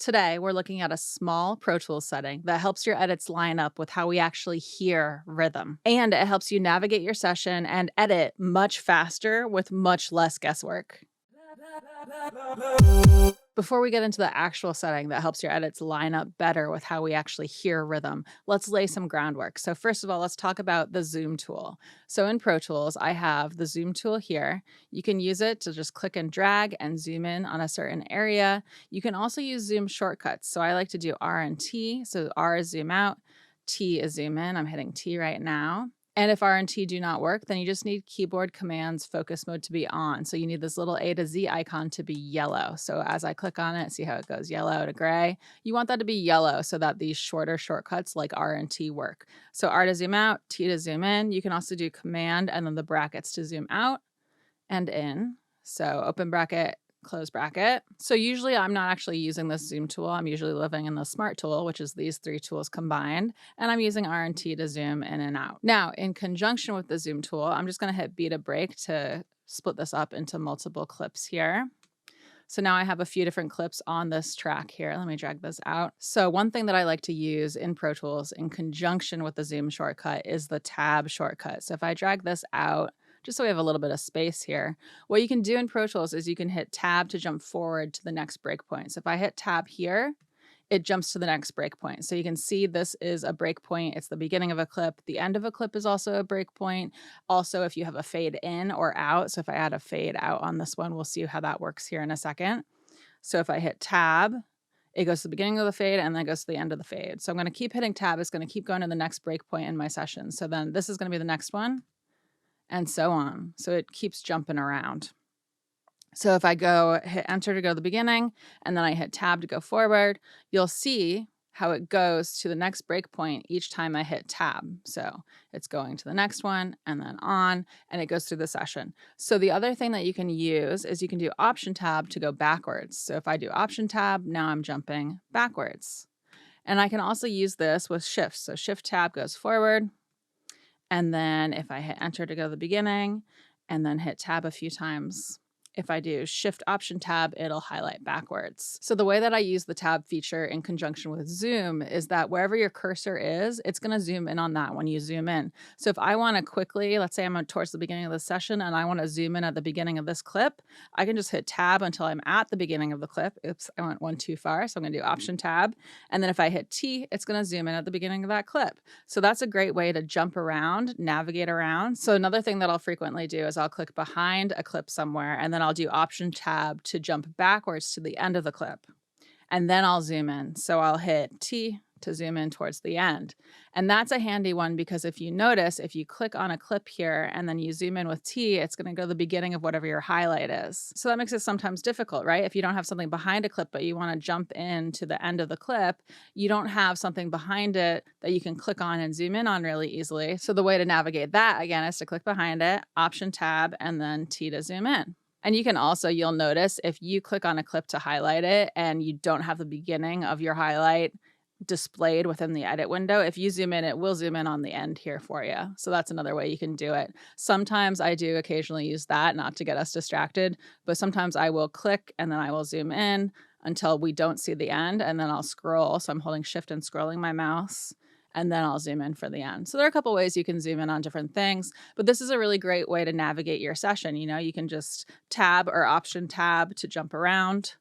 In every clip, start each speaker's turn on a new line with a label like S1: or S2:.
S1: Today, we're looking at a small Pro Tools setting that helps your edits line up with how we actually hear rhythm. And it helps you navigate your session and edit much faster with much less guesswork. Before we get into the actual setting that helps your edits line up better with how we actually hear rhythm, let's lay some groundwork. So first of all, let's talk about the zoom tool. So in Pro Tools, I have the zoom tool here. You can use it to just click and drag and zoom in on a certain area. You can also use zoom shortcuts. So I like to do R and T. So R is zoom out, T is zoom in. I'm hitting T right now. And if R and T do not work, then you just need keyboard commands focus mode to be on. So you need this little A to Z icon to be yellow. So as I click on it, see how it goes yellow to gray. You want that to be yellow so that these shorter shortcuts like R and T work. So R to zoom out, T to zoom in. You can also do command and then the brackets to zoom out and in. So open bracket, close bracket. So usually I'm not actually using this zoom tool. I'm usually living in the smart tool, which is these three tools combined. And I'm using R and T to zoom in and out. Now, in conjunction with the zoom tool, I'm just going to hit B to break to split this up into multiple clips here. So now I have a few different clips on this track here. Let me drag this out. So one thing that I like to use in Pro Tools in conjunction with the zoom shortcut is the tab shortcut. So if I drag this out, just so we have a little bit of space here, what you can do in Pro Tools is you can hit tab to jump forward to the next breakpoint. So if I hit tab here, it jumps to the next breakpoint. So you can see this is a breakpoint. It's the beginning of a clip. The end of a clip is also a breakpoint. Also, if you have a fade in or out, so if I add a fade out on this one, we'll see how that works here in a second. So if I hit tab, it goes to the beginning of the fade and then goes to the end of the fade. So I'm going to keep hitting tab. It's going to keep going to the next breakpoint in my session. So then this is going to be the next one and so on. So it keeps jumping around. So if I go hit enter to go to the beginning and then I hit tab to go forward, you'll see how it goes to the next breakpoint each time I hit tab. So it's going to the next one and then on, and it goes through the session. So the other thing that you can use is you can do option tab to go backwards. So if I do option tab, now I'm jumping backwards. And I can also use this with shifts. So shift tab goes forward. And then if I hit enter to go to the beginning and then hit tab a few times, if I do shift option tab, it'll highlight backwards. So the way that I use the tab feature in conjunction with zoom is that wherever your cursor is, it's going to zoom in on that when you zoom in. So if I want to quickly, let's say I'm towards the beginning of the session and I want to zoom in at the beginning of this clip, I can just hit tab until I'm at the beginning of the clip. Oops, I went one too far. So I'm going to do option tab. And then if I hit T, it's going to zoom in at the beginning of that clip. So that's a great way to jump around, navigate around. So another thing that I'll frequently do is I'll click behind a clip somewhere and then I'll do option tab to jump backwards to the end of the clip. And then I'll zoom in. So I'll hit T to zoom in towards the end. And that's a handy one because if you notice, if you click on a clip here and then you zoom in with T, it's going to go to the beginning of whatever your highlight is. So that makes it sometimes difficult, right? If you don't have something behind a clip, but you want to jump in to the end of the clip, you don't have something behind it that you can click on and zoom in on really easily. So the way to navigate that, again, is to click behind it, option tab, and then T to zoom in. And you can also, you'll notice if you click on a clip to highlight it and you don't have the beginning of your highlight displayed within the edit window, if you zoom in, it will zoom in on the end here for you. So that's another way you can do it. Sometimes I do occasionally use that, not to get us distracted, but sometimes I will click and then I will zoom in until we don't see the end and then I'll scroll. So I'm holding shift and scrolling my mouse. And then I'll zoom in for the end. So there are a couple ways you can zoom in on different things, but this is a really great way to navigate your session. You know, you can just tab or option tab to jump around,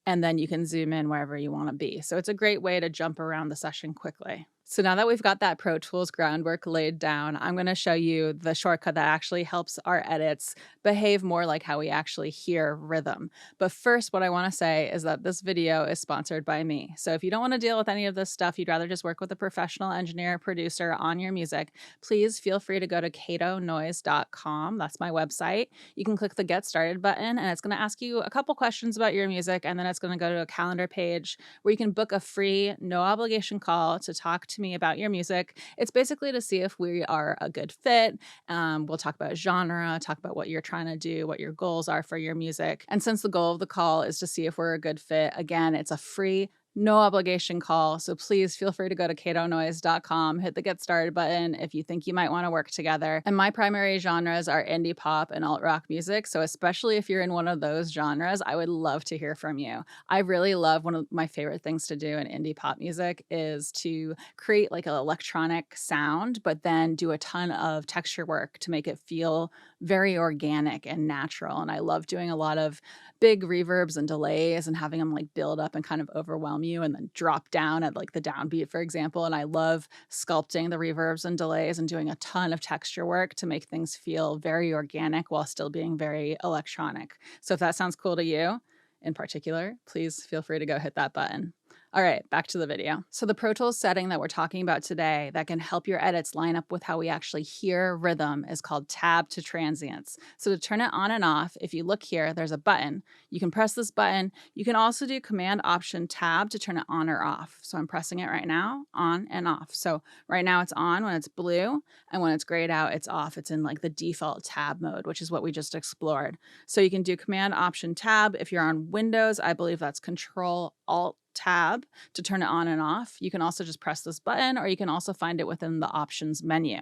S1: and then you can zoom in wherever you want to be. So it's a great way to jump around the session quickly. So now that we've got that Pro Tools groundwork laid down, I'm going to show you the shortcut that actually helps our edits behave more like how we actually hear rhythm. But first, what I want to say is that this video is sponsored by me. So if you don't want to deal with any of this stuff, you'd rather just work with a professional engineer, producer on your music, please feel free to go to catonoise.com. That's my website. You can click the Get Started button, and it's going to ask you a couple questions about your music, and then it's going to go to a calendar page where you can book a free, no obligation call to talk to me about your music. It's basically to see if we are a good fit. We'll talk about genre, talk about what you're trying to do, what your goals are for your music. And since the goal of the call is to see if we're a good fit, again, it's a free, no obligation call. So please feel free to go to catonoise.com, hit the get started button if you think you might want to work together. And my primary genres are indie pop and alt rock music. So especially if you're in one of those genres, I would love to hear from you. I really love, one of my favorite things to do in indie pop music is to create like an electronic sound, but then do a ton of texture work to make it feel very organic and natural. And I love doing a lot of big reverbs and delays and having them like build up and kind of overwhelm you and then drop down at like the downbeat, for example. And I love sculpting the reverbs and delays and doing a ton of texture work to make things feel very organic while still being very electronic. So if that sounds cool to you in particular, please feel free to go hit that button. All right, back to the video. So the Pro Tools setting that we're talking about today that can help your edits line up with how we actually hear rhythm is called tab to transients. So to turn it on and off, if you look here, there's a button. You can press this button. You can also do Command Option Tab to turn it on or off. So I'm pressing it right now, on and off. So right now it's on when it's blue, and when it's grayed out, it's off. It's in like the default tab mode, which is what we just explored. So you can do Command Option Tab. If you're on Windows, I believe that's Control Alt Tab to turn it on and off. You can also just press this button, or you can also find it within the options menu.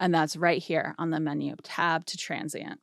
S1: And that's right here on the menu, tab to transient.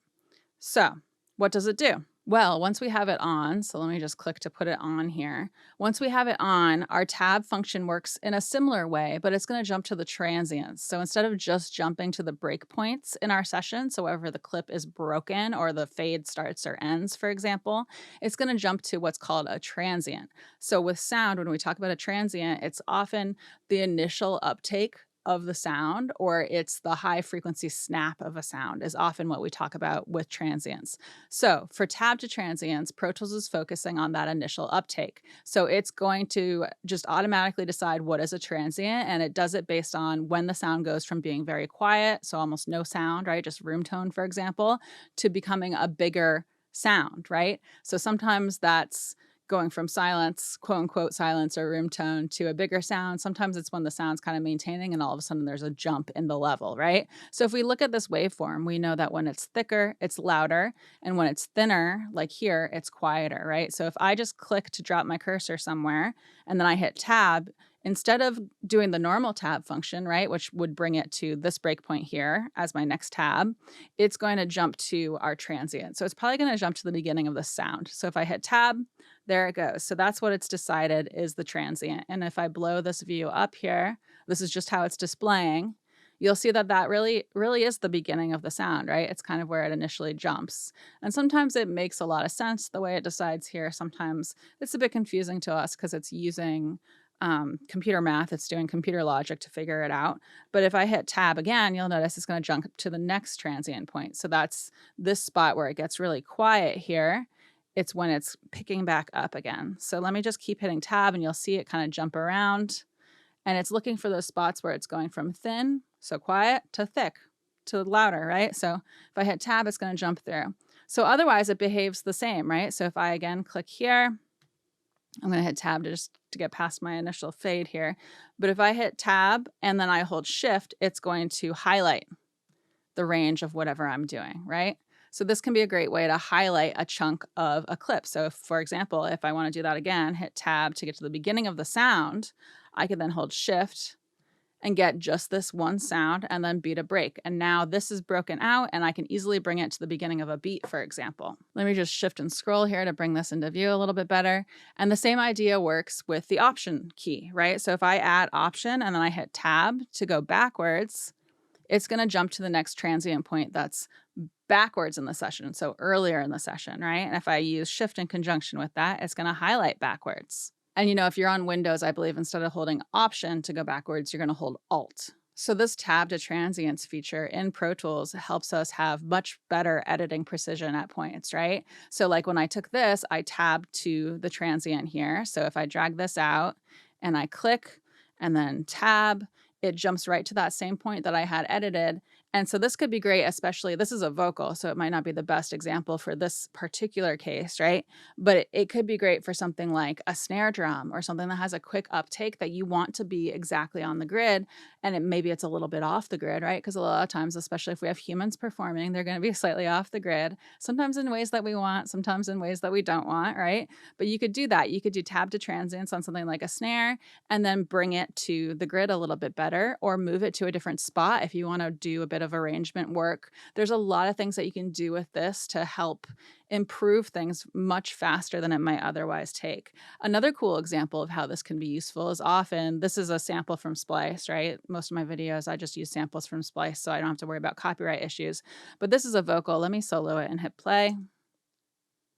S1: So what does it do? Well, once we have it on, so let me just click to put it on here. Once we have it on, our tab function works in a similar way, but it's going to jump to the transients. So instead of just jumping to the breakpoints in our session, so wherever the clip is broken or the fade starts or ends, for example, it's going to jump to what's called a transient. So with sound, when we talk about a transient, it's often the initial uptake of the sound, or it's the high frequency snap of a sound is often what we talk about with transients. So for tab to transients, Pro Tools is focusing on that initial uptake. So it's going to just automatically decide what is a transient, and it does it based on when the sound goes from being very quiet, so almost no sound, right? Just room tone, for example, to becoming a bigger sound, right? So sometimes that's going from silence, quote unquote silence or room tone, to a bigger sound. Sometimes it's when the sound's kind of maintaining and all of a sudden there's a jump in the level, right? So if we look at this waveform, we know that when it's thicker, it's louder, and when it's thinner, like here, it's quieter, right? So if I just click to drop my cursor somewhere and then I hit tab, instead of doing the normal tab function, right, which would bring it to this breakpoint here as my next tab, it's going to jump to our transient. So it's probably going to jump to the beginning of the sound. So if I hit tab, there it goes. So that's what it's decided is the transient. And if I blow this view up here, this is just how it's displaying. You'll see that that really is the beginning of the sound, right? It's kind of where it initially jumps. And sometimes it makes a lot of sense the way it decides here. Sometimes it's a bit confusing to us because it's using computer math. It's doing computer logic to figure it out. But if I hit tab again, you'll notice it's going to jump to the next transient point. So that's this spot where it gets really quiet here. It's when it's picking back up again. So let me just keep hitting tab and you'll see it kind of jump around. And it's looking for those spots where it's going from thin, so quiet, to thick, to louder, right? So if I hit tab, it's going to jump through. So otherwise it behaves the same, right? So if I again click here, I'm going to hit tab to get past my initial fade here. But if I hit tab and then I hold shift, it's going to highlight the range of whatever I'm doing, right? So this can be a great way to highlight a chunk of a clip. So if, for example, if I want to do that again, hit tab to get to the beginning of the sound, I can then hold shift and get just this one sound and then beat a break. And now this is broken out and I can easily bring it to the beginning of a beat, for example. Let me just shift and scroll here to bring this into view a little bit better. And the same idea works with the option key, right? So if I add option and then I hit tab to go backwards, it's going to jump to the next transient point that's backwards in the session, so earlier in the session, right? And if I use shift in conjunction with that, it's going to highlight backwards. And if you're on Windows, I believe instead of holding option to go backwards, you're going to hold alt. So this tab to transients feature in Pro Tools helps us have much better editing precision at points, right? So like when I took this, I tabbed to the transient here. So if I drag this out and I click and then tab, it jumps right to that same point that I had edited. And so this could be great, especially this is a vocal, so it might not be the best example for this particular case, right? But it could be great for something like a snare drum or something that has a quick uptake that you want to be exactly on the grid. And maybe it's a little bit off the grid, right? Because a lot of times, especially if we have humans performing, they're going to be slightly off the grid, sometimes in ways that we want, sometimes in ways that we don't want, right? But you could do that. You could do tab to transients on something like a snare and then bring it to the grid a little bit better, or move it to a different spot if you want to do a bit of arrangement work. There's a lot of things that you can do with this to help improve things much faster than it might otherwise take. Another cool example of how this can be useful is often this is a sample from Splice, right? Most of my videos, I just use samples from Splice so I don't have to worry about copyright issues. But this is a vocal. Let me solo it and hit play.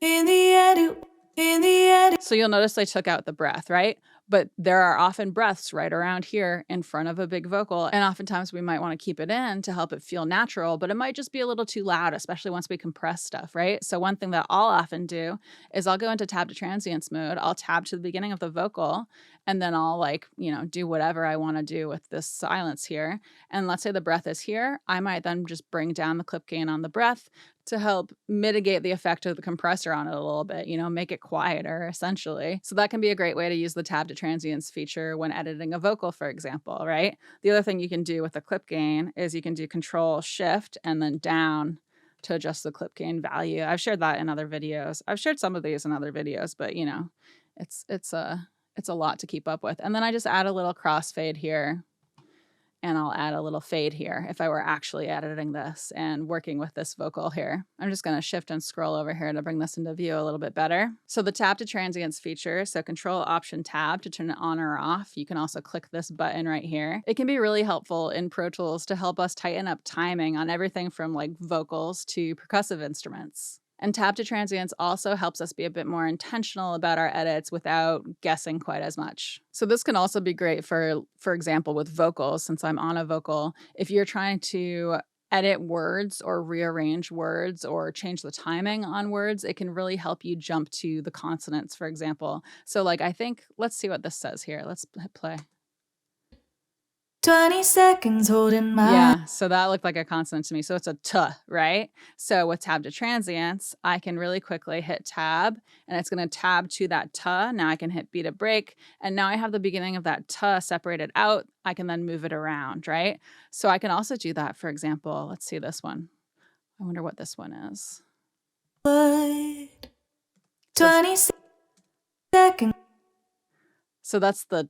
S1: In the end. So you'll notice I took out the breath, right? But there are often breaths right around here in front of a big vocal. And oftentimes we might want to keep it in to help it feel natural, but it might just be a little too loud, especially once we compress stuff, right? So one thing that I'll often do is I'll go into tab to transients mode. I'll tab to the beginning of the vocal, and then I'll do whatever I want to do with this silence here. And let's say the breath is here. I might then just bring down the clip gain on the breath to help mitigate the effect of the compressor on it a little bit, make it quieter essentially. So that can be a great way to use the tab to transients feature when editing a vocal, for example, right? The other thing you can do with the clip gain is you can do Control Shift and then down to adjust the clip gain value. I've shared that in other videos. I've shared some of these in other videos, but it's a lot to keep up with. And then I just add a little crossfade here, and I'll add a little fade here if I were actually editing this and working with this vocal here. I'm just gonna shift and scroll over here to bring this into view a little bit better. So the tab to transients feature, so Control Option Tab to turn it on or off. You can also click this button right here. It can be really helpful in Pro Tools to help us tighten up timing on everything from like vocals to percussive instruments. And tab to transients also helps us be a bit more intentional about our edits without guessing quite as much. So this can also be great for example, with vocals, since I'm on a vocal. If you're trying to edit words or rearrange words or change the timing on words, it can really help you jump to the consonants, for example. So let's see what this says here. Let's hit play. 20 seconds holding my... Yeah, so that looked like a consonant to me. So it's a t, right? So with tab to transients, I can really quickly hit tab, and it's going to tab to that t. Now I can hit B to break, and now I have the beginning of that t separated out. I can then move it around, right? So I can also do that, for example. Let's see this one. I wonder what this one is. 20 seconds. So that's the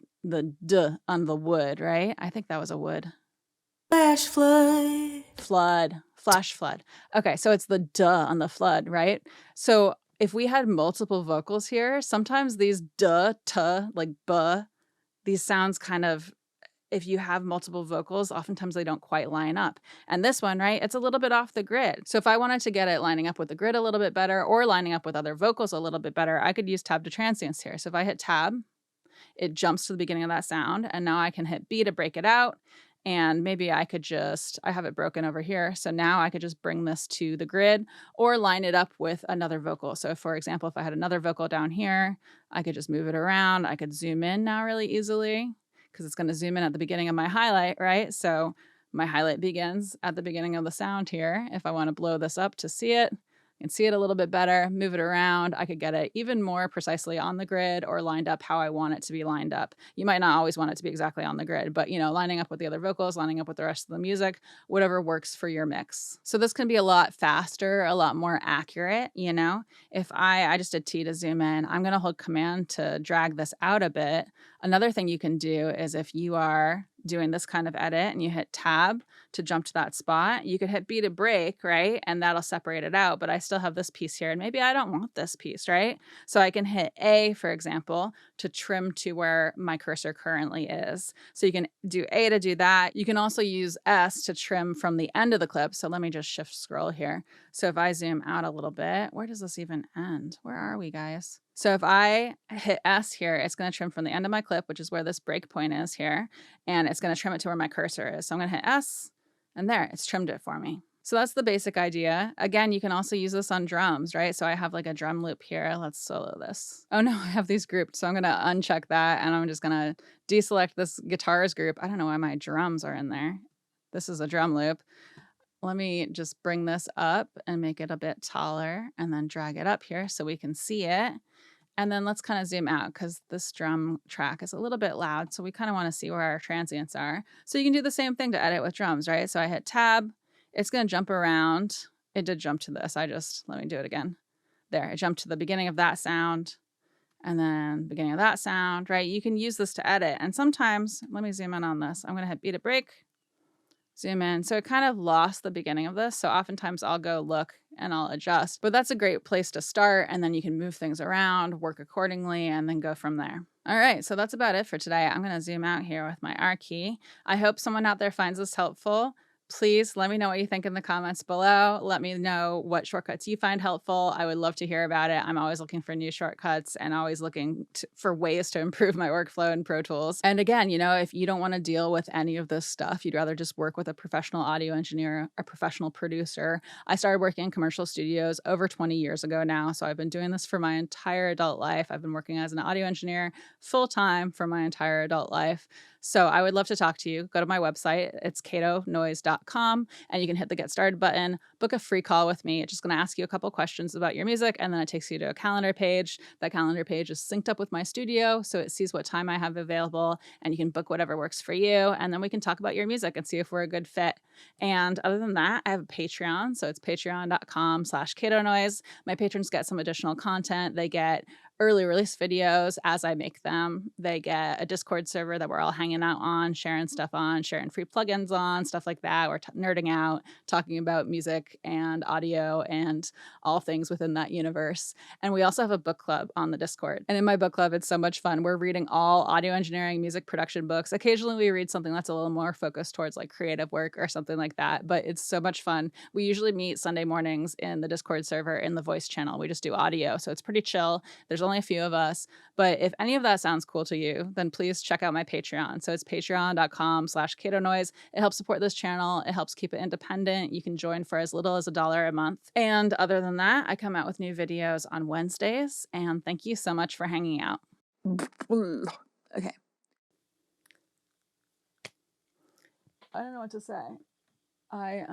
S1: D on the wood, right? I think that was a wood. Flash flood. Flood. Flash flood. Okay, so it's the D on the flood, right? So if we had multiple vocals here, sometimes these D, T, like B, these sounds kind of, if you have multiple vocals, oftentimes they don't quite line up. And this one, right, it's a little bit off the grid. So if I wanted to get it lining up with the grid a little bit better or lining up with other vocals a little bit better, I could use tab to transients here. So if I hit tab, it jumps to the beginning of that sound, and now I can hit B to break it out. And maybe I have it broken over here. So now I could just bring this to the grid or line it up with another vocal. So for example, if I had another vocal down here, I could just move it around. I could zoom in now really easily because it's going to zoom in at the beginning of my highlight, right? So my highlight begins at the beginning of the sound here. If I want to blow this up to see it, and see it a little bit better, move it around. I could get it even more precisely on the grid or lined up how I want it to be lined up. You might not always want it to be exactly on the grid, but lining up with the other vocals, lining up with the rest of the music, whatever works for your mix. So this can be a lot faster, a lot more accurate, If I just did T to zoom in, I'm gonna hold Command to drag this out a bit. Another thing you can do is if you are doing this kind of edit and you hit tab to jump to that spot, you could hit B to break, right? And that'll separate it out, but I still have this piece here and maybe I don't want this piece, right? So I can hit A, for example, to trim to where my cursor currently is. So you can do A to do that. You can also use S to trim from the end of the clip. So let me just shift scroll here. So if I zoom out a little bit, where does this even end? Where are we, guys? So if I hit S here, it's going to trim from the end of my clip, which is where this break point is here, and it's going to trim it to where my cursor is. So I'm going to hit S, and there, it's trimmed it for me. So that's the basic idea. Again, you can also use this on drums, right? So I have like a drum loop here. Let's solo this. Oh no, I have these grouped. So I'm going to uncheck that, and I'm just going to deselect this guitars group. I don't know why my drums are in there. This is a drum loop. Let me just bring this up and make it a bit taller and then drag it up here so we can see it. And then let's kind of zoom out because this drum track is a little bit loud. So we kind of want to see where our transients are. So you can do the same thing to edit with drums, right? So I hit tab, it's going to jump around. It did jump to this. Let me do it again. There, it jumped to the beginning of that sound and then beginning of that sound, right? You can use this to edit. And sometimes, let me zoom in on this. I'm going to hit beat a break, zoom in. So it kind of lost the beginning of this. So oftentimes I'll go look and I'll adjust, but that's a great place to start. And then you can move things around, work accordingly, and then go from there. All right, so that's about it for today. I'm going to zoom out here with my R key. I hope someone out there finds this helpful. Please let me know what you think in the comments below. Let me know what shortcuts you find helpful. I would love to hear about it. I'm always looking for new shortcuts and always looking for ways to improve my workflow in Pro Tools. And again, if you don't want to deal with any of this stuff, you'd rather just work with a professional audio engineer, a professional producer. I started working in commercial studios over 20 years ago now. So I've been doing this for my entire adult life. I've been working as an audio engineer full-time for my entire adult life. So I would love to talk to you. Go to my website. It's catonoise.com, and you can hit the Get Started button, book a free call with me. It's just going to ask you a couple questions about your music, and then it takes you to a calendar page. That calendar page is synced up with my studio, so it sees what time I have available, and you can book whatever works for you, and then we can talk about your music and see if we're a good fit. And other than that, I have a Patreon, so it's patreon.com/catonoise. My patrons get some additional content. They get early release videos as I make them. They get a Discord server that we're all hanging out on, sharing stuff on, sharing free plugins on, stuff like that. We're nerding out, talking about music and audio and all things within that universe. And we also have a book club on the Discord. And in my book club, it's so much fun. We're reading all audio engineering, music production books. Occasionally we read something that's a little more focused towards like creative work or something like that, but it's so much fun. We usually meet Sunday mornings in the Discord server in the voice channel. We just do audio, so it's pretty chill. There's only a few of us, but if any of that sounds cool to you, then please check out my Patreon. So it's patreon.com/catonoise. It helps support this channel. It helps keep it independent. You can join for as little as $1 a month. And other than that, I come out with new videos on Wednesdays, and thank you so much for hanging out. Okay. I don't know what to say. I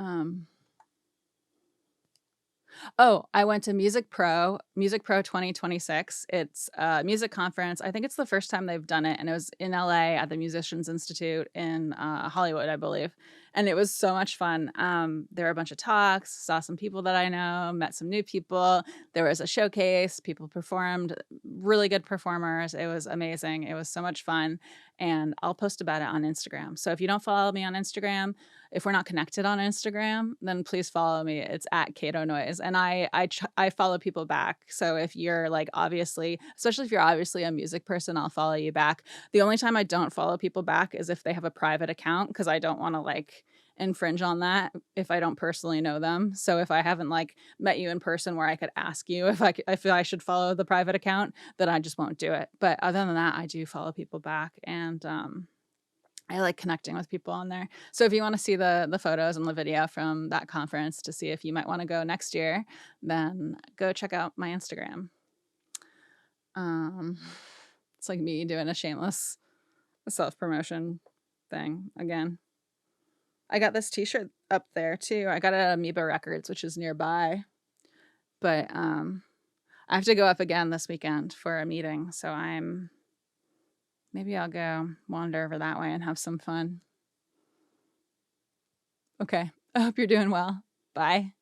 S1: went to Music Pro 2026. It's a music conference. I think it's the first time they've done it, and it was in LA at the Musicians Institute in Hollywood, I believe. And it was so much fun. There were a bunch of talks, saw some people that I know, met some new people. There was a showcase, people performed, really good performers. It was amazing. It was so much fun. And I'll post about it on Instagram. So if you don't follow me on Instagram, if we're not connected on Instagram, then please follow me. It's at Cato Noise, and I follow people back. So if you're like obviously, especially if you're obviously a music person, I'll follow you back. The only time I don't follow people back is if they have a private account, because I don't want to like infringe on that if I don't personally know them. So if I haven't like met you in person where I could ask you if I should follow the private account, then I just won't do it. But other than that, I do follow people back, and I like connecting with people on there. So if you want to see the photos and the video from that conference to see if you might want to go next year, then go check out my Instagram. It's like me doing a shameless self-promotion thing again. I got this t-shirt up there too. I got it at Amoeba Records, which is nearby. But I have to go up again this weekend for a meeting, so maybe I'll go wander over that way and have some fun. Okay. I hope you're doing well. Bye.